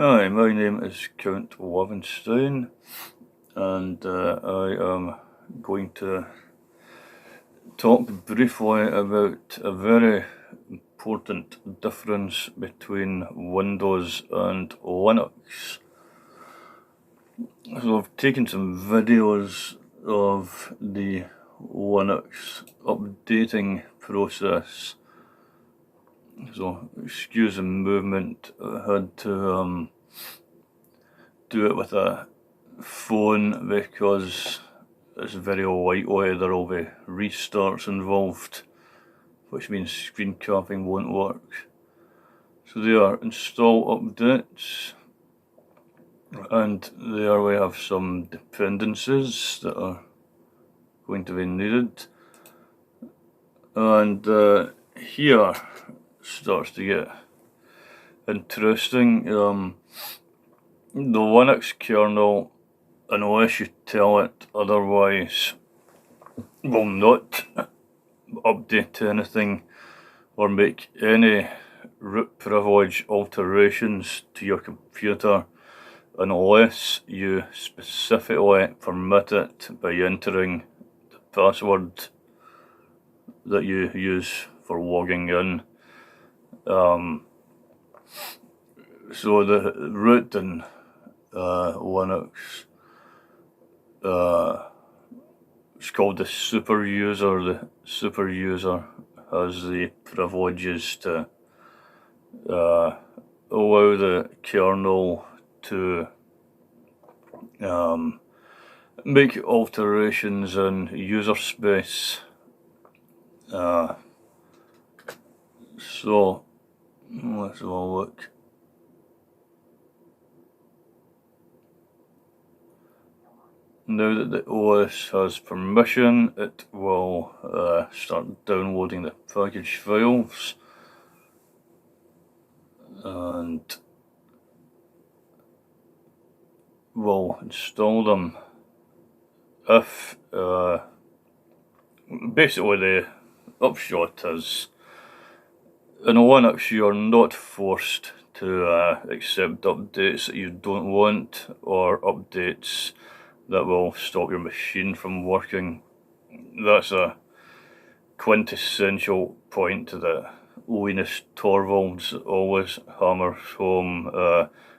Hi, my name is Count Lovenstein, and I am going to talk briefly about a very important difference between Windows and Linux. So I've taken some videos of the Linux updating process. So excuse the movement, I had to do it with a phone because it's very likely there will be restarts involved, which means screen capping won't work. So they are install updates, and there we have some dependencies that are going to be needed. And here starts to get interesting. The Linux kernel, unless you tell it otherwise, will not update anything or make any root privilege alterations to your computer unless you specifically permit it by entering the password that you use for logging in. So the root in Linux it's called the super user. The super user has the privileges to allow the kernel to make alterations in user space. So let's have a look. Now that the OS has permission, it will start downloading the package files, and we'll install them. If basically the upshot is, in Linux you're not forced to accept updates that you don't want or updates that will stop your machine from working. That's a quintessential point that Linus Torvalds always hammers home.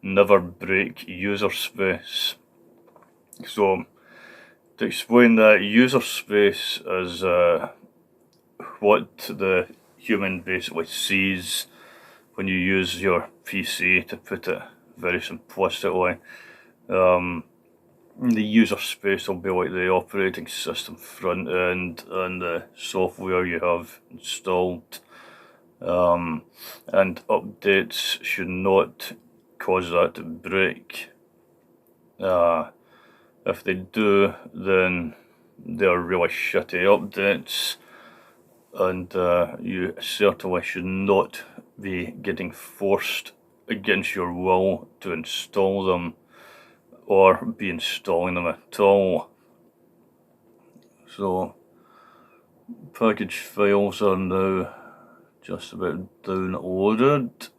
Never break user space. So to explain that, user space is what the human basically sees when you use your PC, to put it very simplistically. The user space will be like the operating system front end and the software you have installed. And updates should not cause that to break. If they do, then they're really shitty updates, and you certainly should not be getting forced against your will to install them or be installing them at all. So package files are now just about downloaded,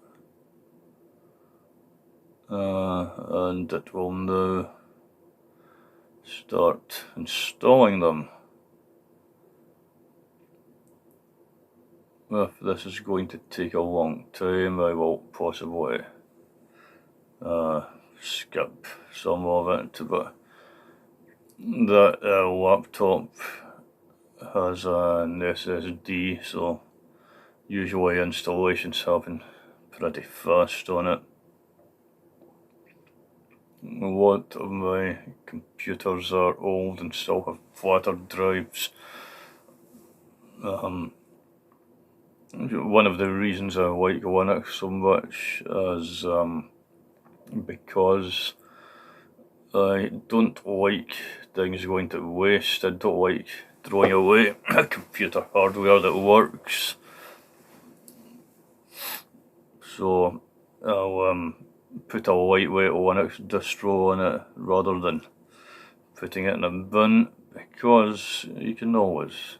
and it will now start installing them. If this is going to take a long time, I will possibly skip some of it, but that laptop has an SSD, so usually installations happen pretty fast on it. A lot of my computers are old and still have flatter drives. One of the reasons I like Linux so much is because I don't like things going to waste. I don't like throwing away computer hardware that works. So I'll put a lightweight Linux distro on it rather than putting it in a bin, because you can always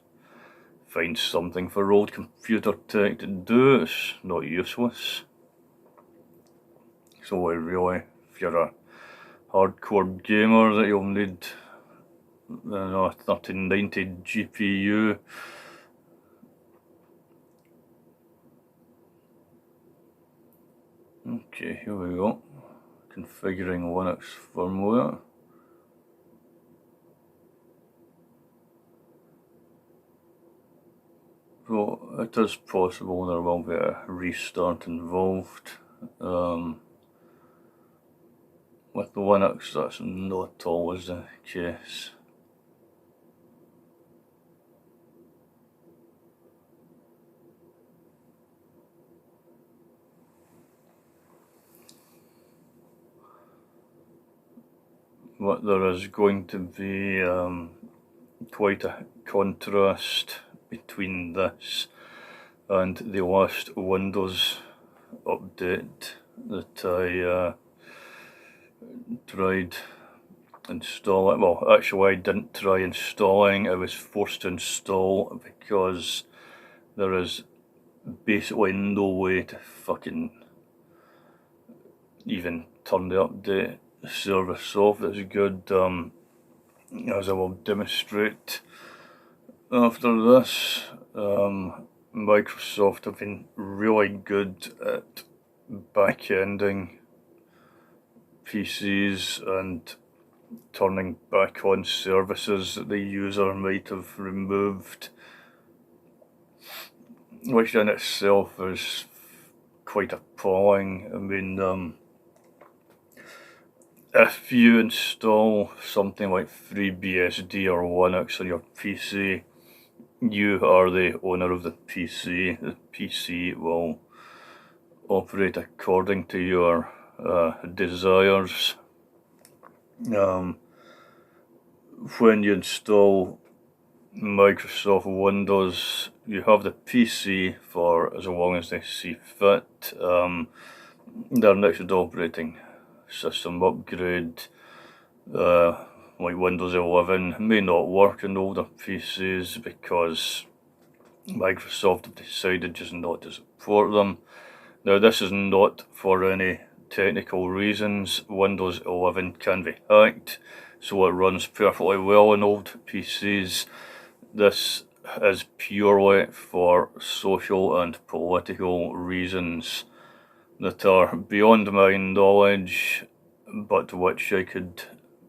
find something for old computer tech to do. It's not useless. So really, if you're a hardcore gamer, that you'll need a 1390 GPU. Okay, here we go. Configuring Linux firmware. So it is possible there will be a restart involved. With Linux, that's not always the case. But there is going to be quite a contrast between this and the last Windows update that I tried installing. Well, actually I didn't try installing, I was forced to install because there is basically no way to fucking even turn the update service off. That's good, as I will demonstrate after this. Microsoft have been really good at back-ending PCs and turning back on services that the user might have removed, which in itself is quite appalling. I mean, if you install something like FreeBSD or Linux on your PC, you are the owner of the PC. The PC will operate according to your desires. When you install Microsoft Windows, you have the PC for as long as they see fit. Their next operating system upgrade, like Windows 11, may not work on older PCs because Microsoft have decided just not to support them. Now, this is not for any technical reasons. Windows 11 can be hacked, so it runs perfectly well on old PCs. This is purely for social and political reasons that are beyond my knowledge, but which I could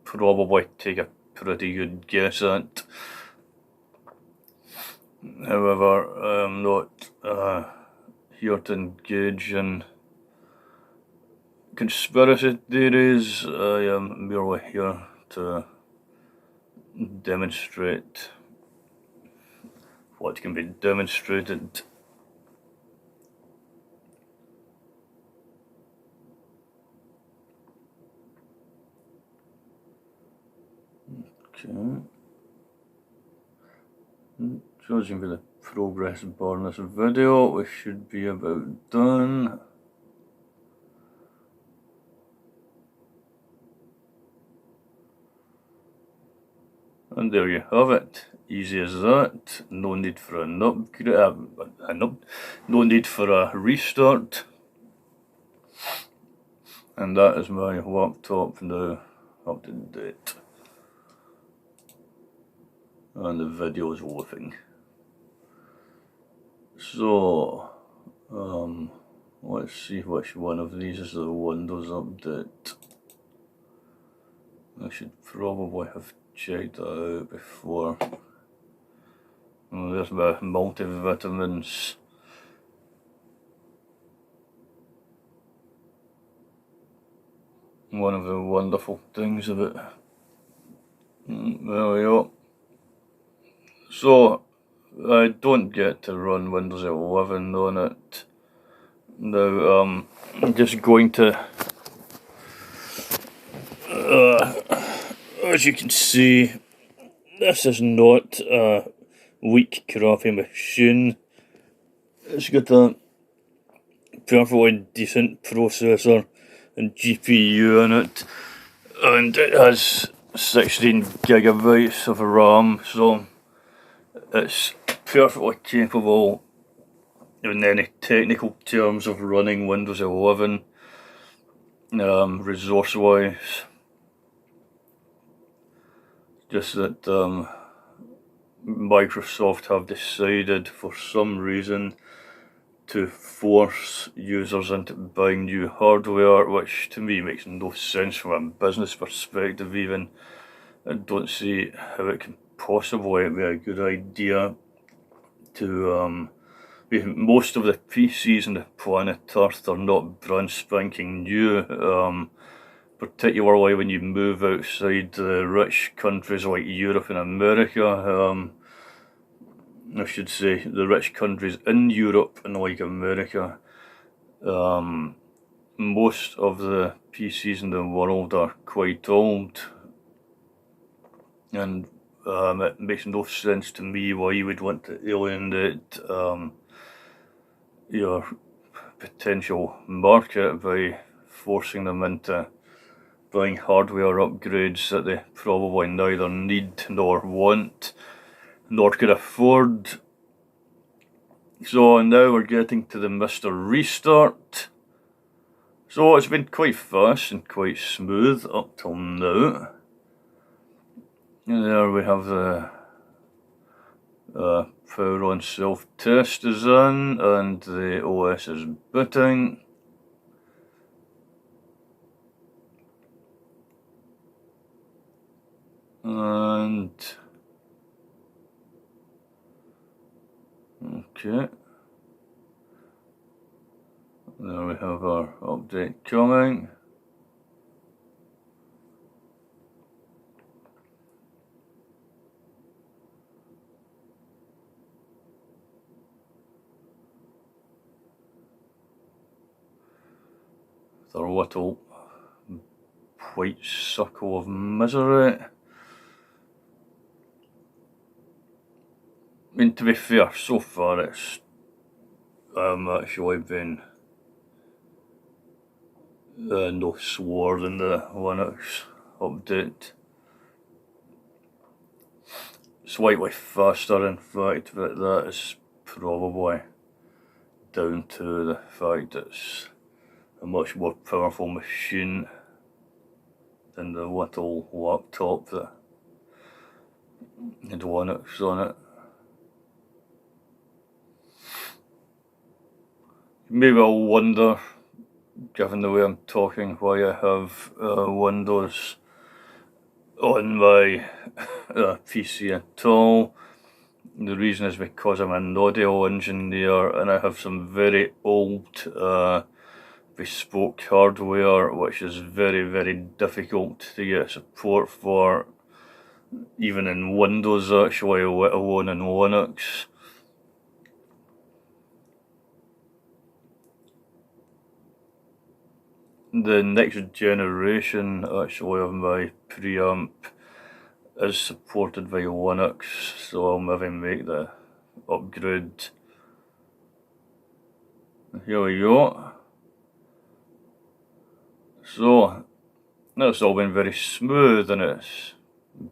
probably take a pretty good guess at. However, I'm not here to engage in conspiracy theories. I am merely here to demonstrate what can be demonstrated. Okay. Judging by the progress bar in this video, we should be about done. And there you have it. Easy as that. No need for an upgrade. No need for a restart. And that is my laptop now up to date. And the video is looping. So, let's see which one of these is the Windows update. I should probably have checked that out before. Oh, there's my multivitamins. One of the wonderful things of it. There we go. So, I don't get to run Windows 11 on it. Now, I'm just going to, as you can see, this is not a weak, crappy machine. It's got a perfectly decent processor and GPU in it, and it has 16 gigabytes of RAM, so it's perfectly capable in any technical terms of running Windows 11. resource wise. Just that Microsoft have decided for some reason to force users into buying new hardware, which to me makes no sense from a business perspective even. I don't see how it can possibly be a good idea to most of the PCs on the planet Earth are not brand spanking new, particularly when you move outside the rich countries like Europe and America. I should say the rich countries in Europe and like America. Most of the PCs in the world are quite old, and it makes no sense to me why you would want to alienate your potential market by forcing them into buying hardware upgrades that they probably neither need nor want nor could afford. So now we're getting to the Mr. Restart. So it's been quite fast and quite smooth up till now. And there we have the power on self-test is on and the OS is booting. And okay, there we have our update coming. Their little white circle of misery. I mean, to be fair, so far it's actually been no slower than the Linux update. Slightly faster in fact, but that is probably down to the fact it's a much more powerful machine than the little laptop that had Linux on it. Maybe I'll wonder, given the way I'm talking, why I have Windows on my PC at all. The reason is because I'm an audio engineer and I have some very old bespoke hardware which is very difficult to get support for, even in Windows actually, let alone in Linux. The next generation actually of my preamp is supported by Linux, so I'll maybe make the upgrade. Here we go. So that's all been very smooth and it's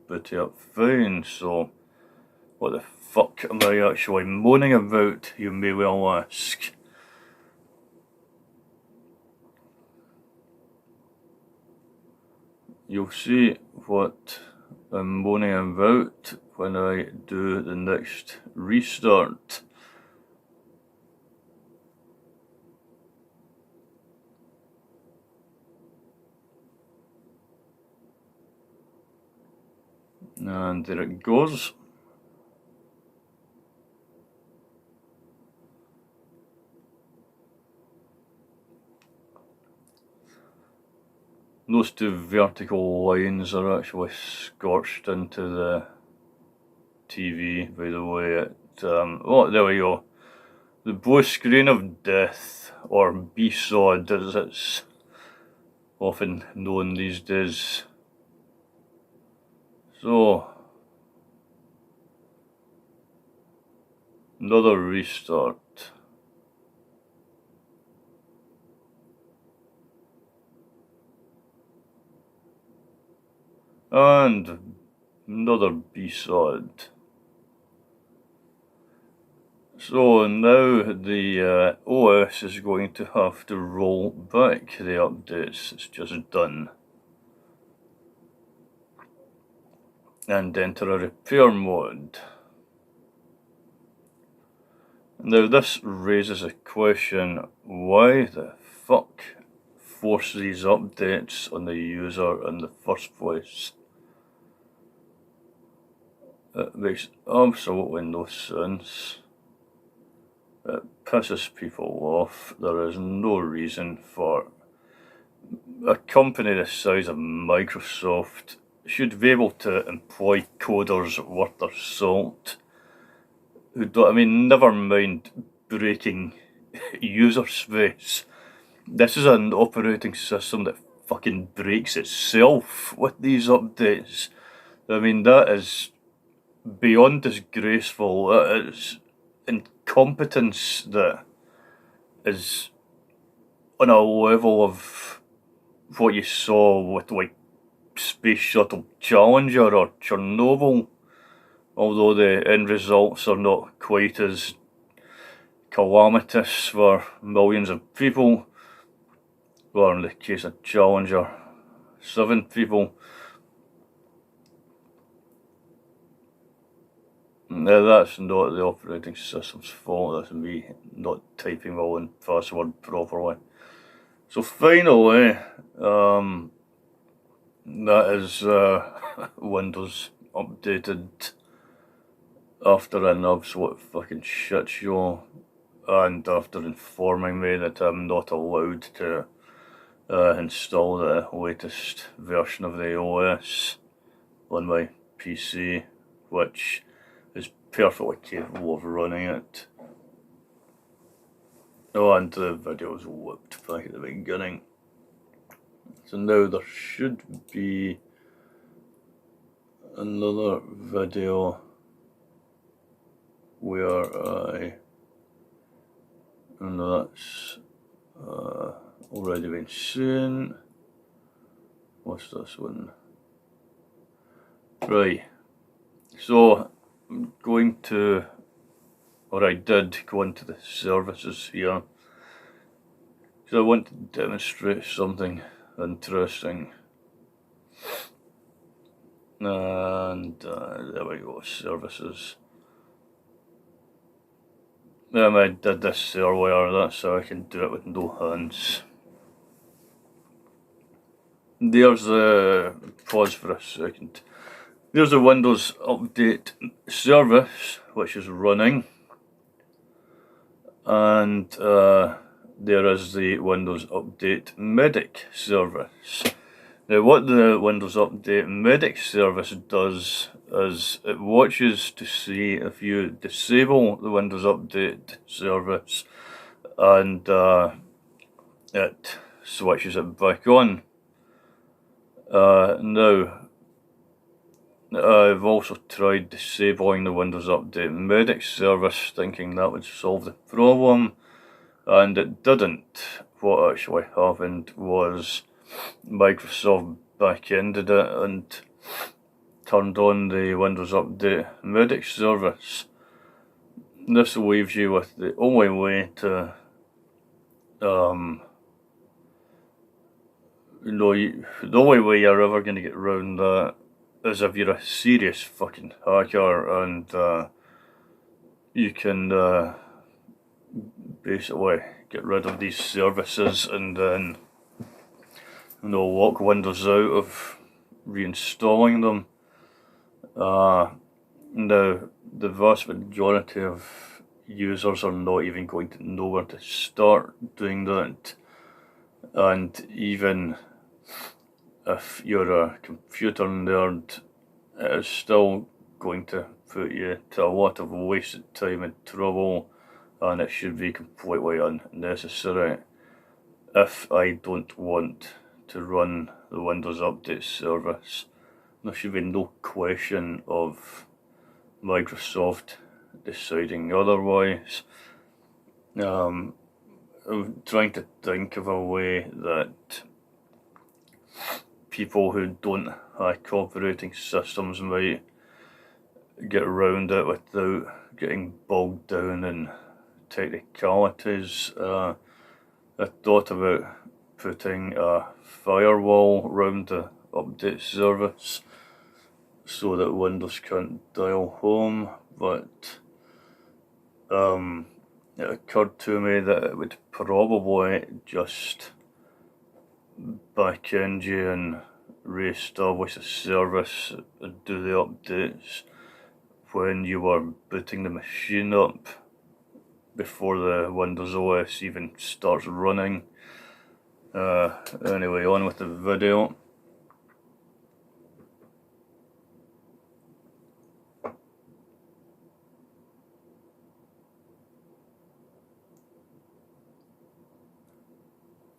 booted up fine, so what the fuck am I actually moaning about, you may well ask? You'll see what I'm moaning about when I do the next restart. And there it goes. Those two vertical lines are actually scorched into the TV, by the way. Oh, there we go. The blue screen of death, or BSOD as it's often known these days. So, another restart. And another BSOD. So now the OS is going to have to roll back the updates it's just done and enter a repair mode. Now this raises a question, why the fuck force these updates on the user in the first place? It makes absolutely no sense. It pisses people off. There is no reason for a company the size of Microsoft should be able to employ coders worth their salt. Who don't, I mean, never mind breaking user space. This is an operating system that fucking breaks itself with these updates. I mean, that is beyond disgraceful. That is incompetence that is on a level of what you saw with like Space Shuttle Challenger or Chernobyl, although the end results are not quite as calamitous for millions of people, or in the case of Challenger, 7 people. Now that's not the operating system's fault, that's me not typing my own password properly. So finally, that is Windows updated after an absolute fucking shit show, and after informing me that I'm not allowed to install the latest version of the OS on my PC, which is perfectly capable of running it. Oh, and the video was whooped back at the beginning. So now there should be another video where that's already been seen. What's this one? Right. So I'm going to, or I did go into the services here, because I want to demonstrate something interesting. And there we go, services. I did this earlier, that's how I can do it with no hands. There's the, pause for a second. There's the Windows Update service, which is running. And there is the Windows Update Medic service. Now what the Windows Update Medic service does is it watches to see if you disable the Windows Update service, and it switches it back on. Now, I've also tried disabling the Windows Update Medic service, thinking that would solve the problem, and it didn't. What actually happened was Microsoft back-ended it and turned on the Windows Update Medic service. This leaves you with the only way to the only way you're ever going to get around that is if you're a serious fucking hacker, and you can basically get rid of these services and then lock Windows out of reinstalling them. Now, the vast majority of users are not even going to know where to start doing that, and even if you're a computer nerd, it is still going to put you to a lot of wasted time and trouble, and it should be completely unnecessary. If I don't want to run the Windows Update service, there should be no question of Microsoft deciding otherwise. I'm trying to think of a way that people who don't hack operating systems might get around it without getting bogged down in technicalities. I thought about putting a firewall around the update service so that Windows can't dial home, but it occurred to me that it would probably just back-end you and re-establish the service and do the updates when you were booting the machine up before the Windows OS even starts running. Anyway, on with the video.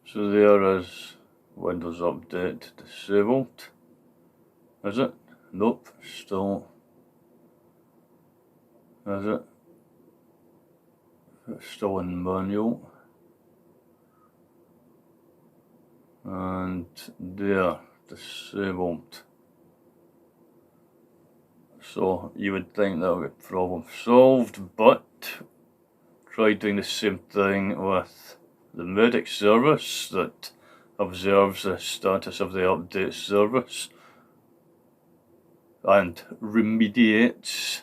So there is Windows Update disabled. Is it? Nope, still. Is it? It's still in manual. And there, disabled. So you would think that would be problem solved, but try doing the same thing with the medic service that observes the status of the update service and remediates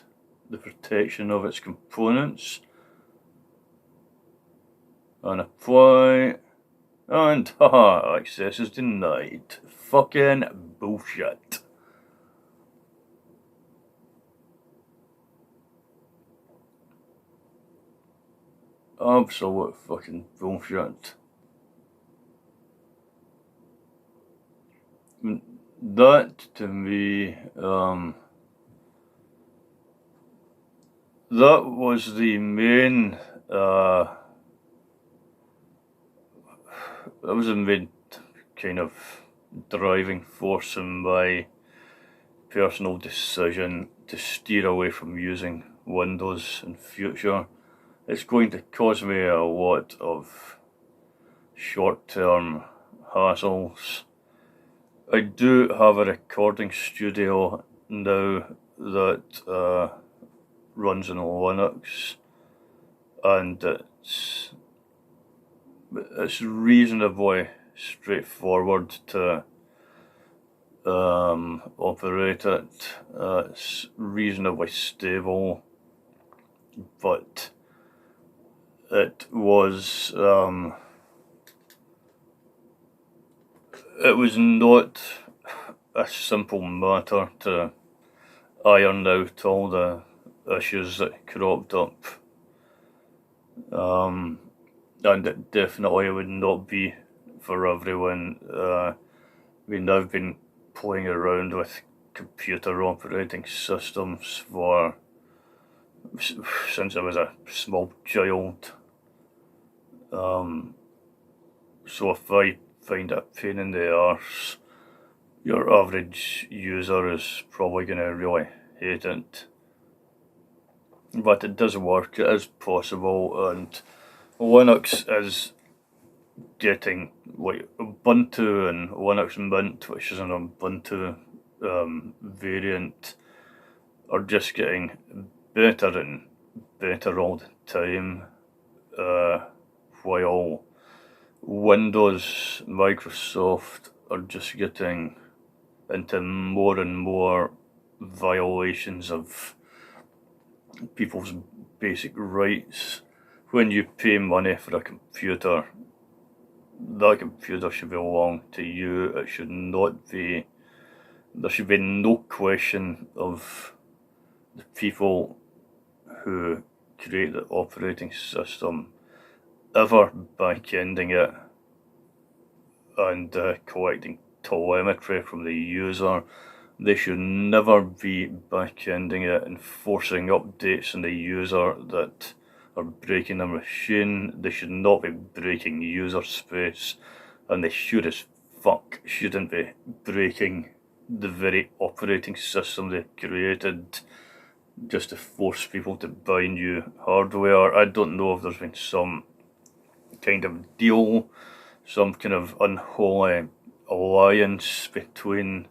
the protection of its components, and apply, and haha, access is denied. Fucking bullshit. Absolute fucking bullshit. That to me, that was the main, that was the main kind of driving force in my personal decision to steer away from using Windows in future. It's going to cause me a lot of short-term hassles. I do have a recording studio now that runs on Linux, and it's reasonably straightforward to operate it. It's reasonably stable, but it was not a simple matter to iron out all the issues that cropped up, and it definitely would not be for everyone. I mean, I've been playing around with computer operating systems since I was a small child. So if I find it a pain in the arse, your average user is probably going to really hate it. But it does work, it is possible, and Linux is getting, like, Ubuntu and Linux Mint, which is an Ubuntu variant, are just getting better and better all the time, while Windows, Microsoft are just getting into more and more violations of people's basic rights. When you pay money for a computer, that computer should belong to you. It should not be, there should be no question of the people who create the operating system ever back-ending it and collecting telemetry from the user. They should never be back-ending it and forcing updates on the user that are breaking the machine. They should not be breaking user space, and they sure as fuck shouldn't be breaking the very operating system they created just to force people to buy new hardware. I don't know if there's been some kind of deal, some kind of unholy alliance between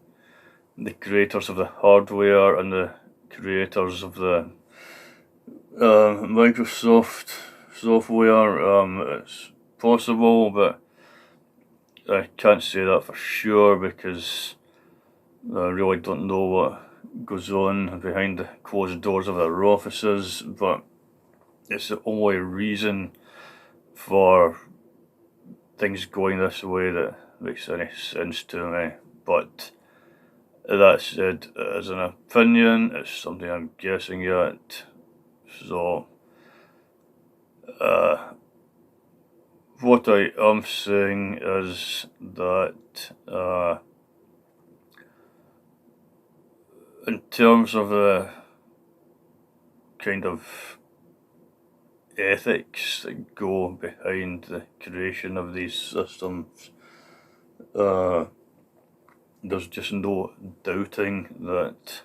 the creators of the hardware and the creators of the Microsoft software, it's possible, but I can't say that for sure because I really don't know what goes on behind the closed doors of their offices, but it's the only reason for things going this way that makes any sense to me. But that said, as an opinion, it's something I'm guessing at. So, what I am saying is that in terms of the kind of ethics that go behind the creation of these systems, there's just no doubting that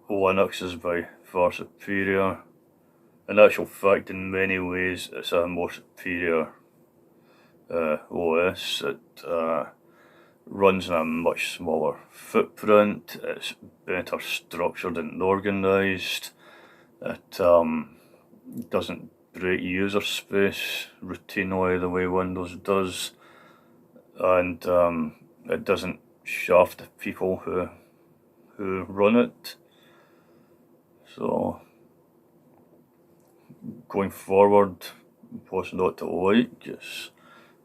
Linux is by far superior. In actual fact, in many ways, it's a more superior OS. It runs in a much smaller footprint, it's better structured and organised, it doesn't break user space routinely the way Windows does, and it doesn't shaft the people who run it. So going forward, what's not to like? It's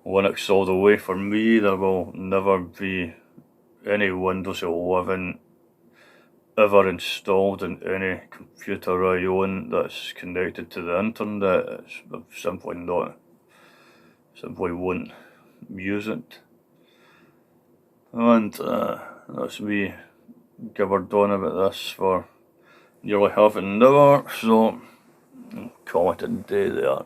Linux all the way for me. There will never be any Windows 11 ever installed in any computer I own that's connected to the internet. Simply won't use it. And that's me gibbered on about this for nearly half an hour, so call it a day there.